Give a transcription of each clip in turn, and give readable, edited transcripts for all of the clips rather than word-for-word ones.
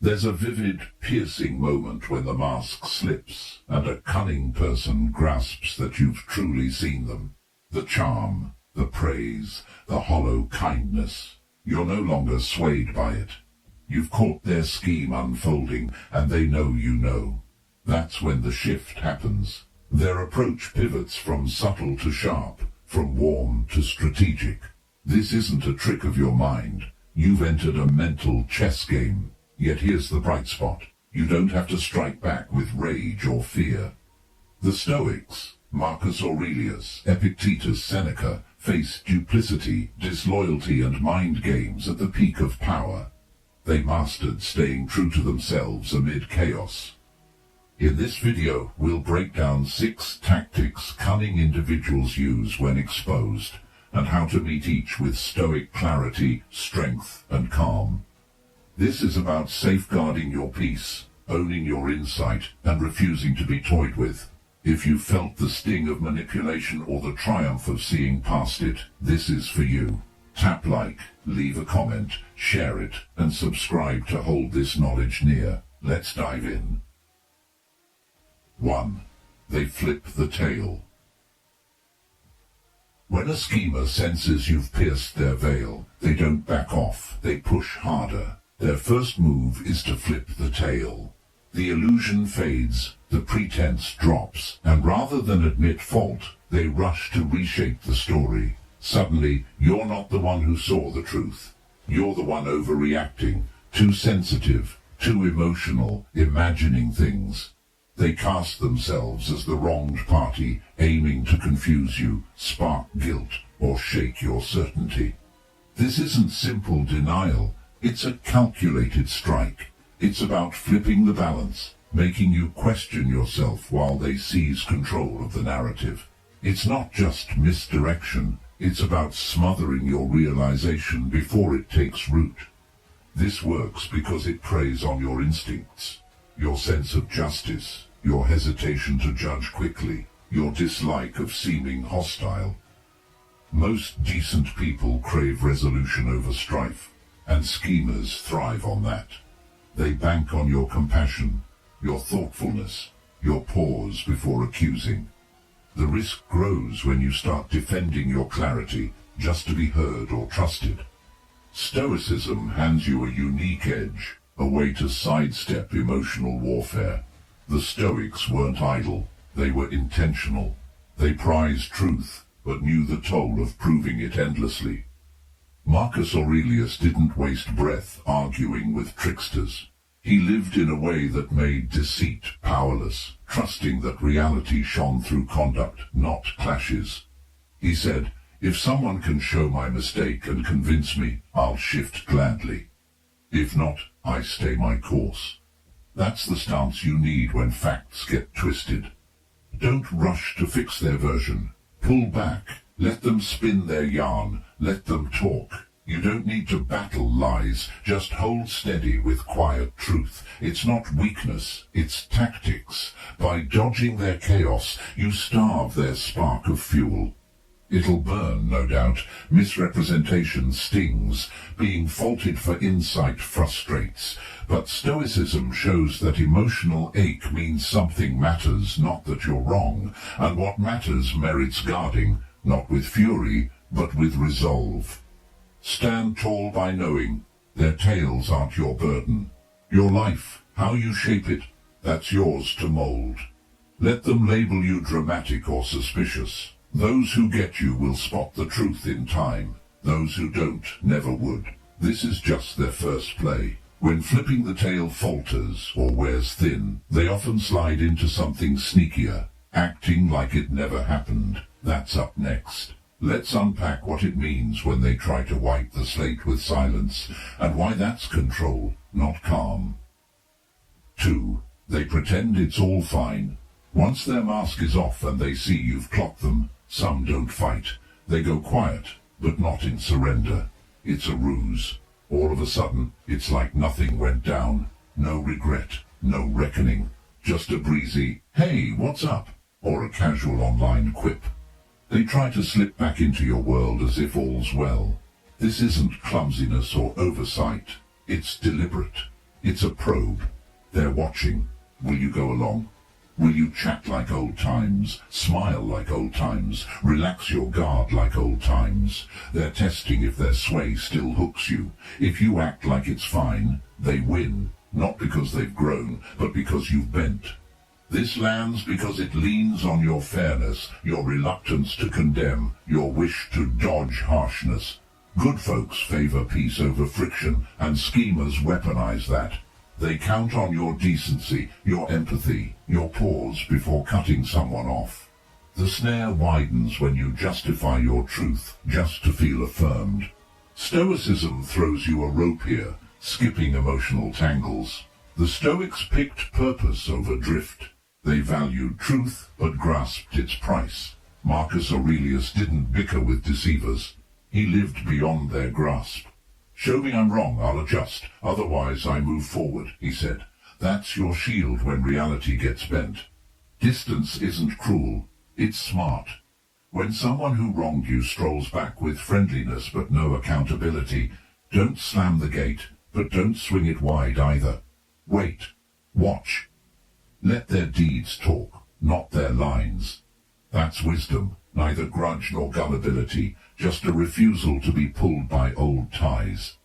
There's a vivid, piercing moment when the mask slips, and a cunning person grasps that you've truly seen them. The charm, the praise, the hollow kindness. You're no longer swayed by it. You've caught their scheme unfolding, and they know you know. That's when the shift happens. Their approach pivots from subtle to sharp, from warm to strategic. This isn't a trick of your mind. You've entered a mental chess game. Yet here's the bright spot. You don't have to strike back with rage or fear. The Stoics, Marcus Aurelius, Epictetus, Seneca, faced duplicity, disloyalty and mind games at the peak of power. They mastered staying true to themselves amid chaos. In this video, we'll break down 6 tactics cunning individuals use when exposed, and how to meet each with stoic clarity, strength, and calm. This is about safeguarding your peace, owning your insight, and refusing to be toyed with. If you felt the sting of manipulation or the triumph of seeing past it, this is for you. Tap like, leave a comment, share it, and subscribe to hold this knowledge near. Let's dive in. 1. They flip the tail. When a schemer senses you've pierced their veil, they don't back off, they push harder. Their first move is to flip the tail. The illusion fades, the pretense drops, and rather than admit fault, they rush to reshape the story. Suddenly, you're not the one who saw the truth. You're the one overreacting, too sensitive, too emotional, imagining things. They cast themselves as the wronged party, aiming to confuse you, spark guilt, or shake your certainty. This isn't simple denial. It's a calculated strike. It's about flipping the balance, making you question yourself while they seize control of the narrative. It's not just misdirection, it's about smothering your realization before it takes root. This works because it preys on your instincts, your sense of justice, your hesitation to judge quickly, your dislike of seeming hostile. Most decent people crave resolution over strife. And schemers thrive on that. They bank on your compassion, your thoughtfulness, your pause before accusing. The risk grows when you start defending your clarity just to be heard or trusted. Stoicism hands you a unique edge, a way to sidestep emotional warfare. The Stoics weren't idle, they were intentional. They prized truth, but knew the toll of proving it endlessly. Marcus Aurelius didn't waste breath arguing with tricksters. He lived in a way that made deceit powerless, trusting that reality shone through conduct, not clashes. He said, "If someone can show my mistake and convince me, I'll shift gladly. If not, I stay my course." That's the stance you need when facts get twisted. Don't rush to fix their version. Pull back. Let them spin their yarn, let them talk. You don't need to battle lies, just hold steady with quiet truth. It's not weakness, it's tactics. By dodging their chaos, you starve their spark of fuel. It'll burn, no doubt. Misrepresentation stings. Being faulted for insight frustrates. But Stoicism shows that emotional ache means something matters, not that you're wrong. And what matters merits guarding. Not with fury, but with resolve. Stand tall by knowing their tales aren't your burden. Your life, how you shape it, that's yours to mold. Let them label you dramatic or suspicious. Those who get you will spot the truth in time. Those who don't never would. This is just their first play. When flipping the tail falters or wears thin, they often slide into something sneakier, acting like it never happened. That's up next. Let's unpack what it means when they try to wipe the slate with silence, and why that's control, not calm. 2. They pretend it's all fine. Once their mask is off and they see you've clocked them, some don't fight. They go quiet, but not in surrender. It's a ruse. All of a sudden, it's like nothing went down. No regret, no reckoning. Just a breezy, "Hey, what's up?" or a casual online quip. They try to slip back into your world as if all's well. This isn't clumsiness or oversight. It's deliberate. It's a probe. They're watching. Will you go along? Will you chat like old times, smile like old times, relax your guard like old times? They're testing if their sway still hooks you. If you act like it's fine, they win, not because they've grown, but because you've bent. This lands because it leans on your fairness, your reluctance to condemn, your wish to dodge harshness. Good folks favor peace over friction, and schemers weaponize that. They count on your decency, your empathy, your pause before cutting someone off. The snare widens when you justify your truth just to feel affirmed. Stoicism throws you a rope here, skipping emotional tangles. The Stoics picked purpose over drift. They valued truth but grasped its price. Marcus Aurelius didn't bicker with deceivers. He lived beyond their grasp. Show me I'm wrong, I'll adjust. Otherwise I move forward, he said. That's your shield when reality gets bent. Distance isn't cruel, it's smart. When someone who wronged you strolls back with friendliness but no accountability, don't slam the gate, but don't swing it wide either. Wait. Watch. Let their deeds talk, not their lines. That's wisdom, neither grudge nor gullibility, just a refusal to be pulled by old ties.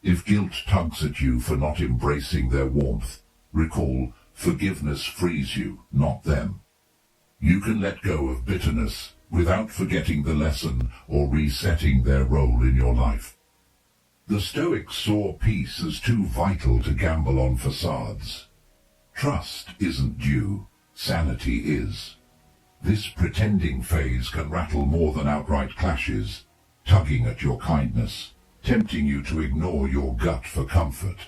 If guilt tugs at you for not embracing their warmth, recall, forgiveness frees you, not them. You can let go of bitterness without forgetting the lesson or resetting their role in your life. The Stoics saw peace as too vital to gamble on facades. Trust isn't due, sanity is. This pretending phase can rattle more than outright clashes, tugging at your kindness, tempting you to ignore your gut for comfort.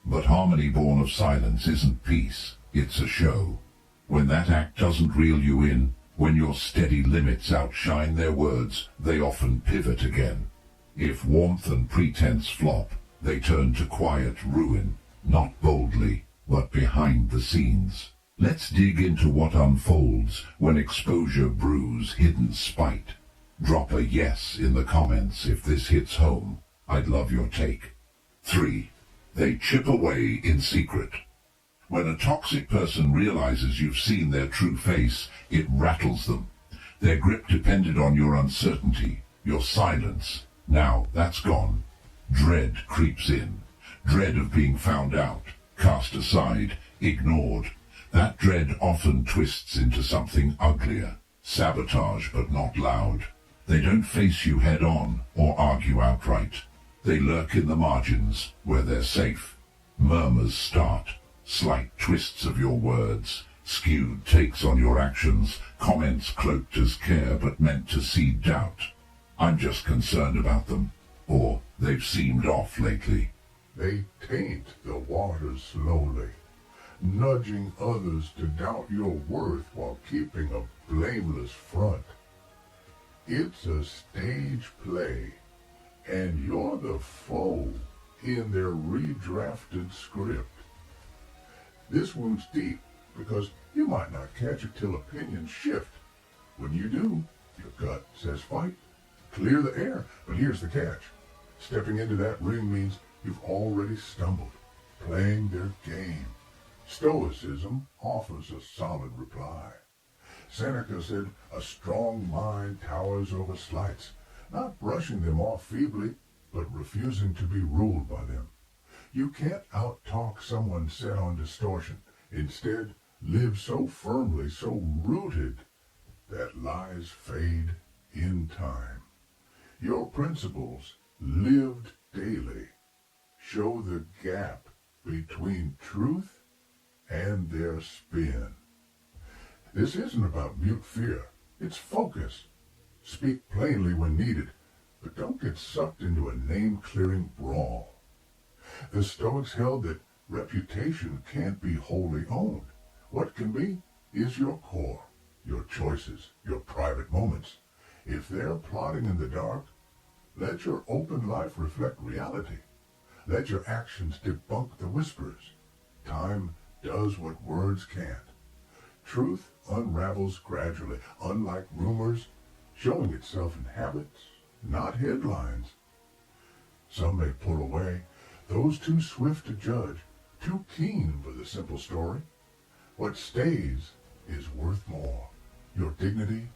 But harmony born of silence isn't peace, it's a show. When that act doesn't reel you in, when your steady limits outshine their words, they often pivot again. If warmth and pretense flop, they turn to quiet ruin, not boldly, but behind the scenes. Let's dig into what unfolds when exposure brews hidden spite. Drop a yes in the comments if this hits home. I'd love your take. 3. They chip away in secret. When a toxic person realizes you've seen their true face, it rattles them. Their grip depended on your uncertainty, your silence. Now that's gone. Dread creeps in. Dread of being found out, cast aside, ignored. That dread often twists into something uglier. Sabotage, but not loud. They don't face you head on or argue outright. They lurk in the margins where they're safe. Murmurs start. Slight twists of your words. Skewed takes on your actions. Comments cloaked as care but meant to seed doubt. I'm just concerned about them. Or they've seemed off lately. They taint the waters slowly, nudging others to doubt your worth while keeping a blameless front. It's a stage play, and you're the foe in their redrafted script. This wounds deep because you might not catch it till opinions shift. When you do, your gut says fight, clear the air. But here's the catch. Stepping into that ring means you've already stumbled, playing their game. Stoicism offers a solid reply. Seneca said, a strong mind towers over slights, not brushing them off feebly, but refusing to be ruled by them. You can't out-talk someone set on distortion. Instead, live so firmly, so rooted, that lies fade in time. Your principles, lived daily, show the gap between truth and their spin. This isn't about mute fear. It's focus. Speak plainly when needed, but don't get sucked into a name-clearing brawl. The Stoics held that reputation can't be wholly owned. What can be is your core, your choices, your private moments. If they're plotting in the dark, let your open life reflect reality. Let your actions debunk the whispers. Time does what words can't. Truth unravels gradually, unlike rumors, showing itself in habits, not headlines. Some may pull away, those too swift to judge, too keen for the simple story. What stays is worth more. Your dignity,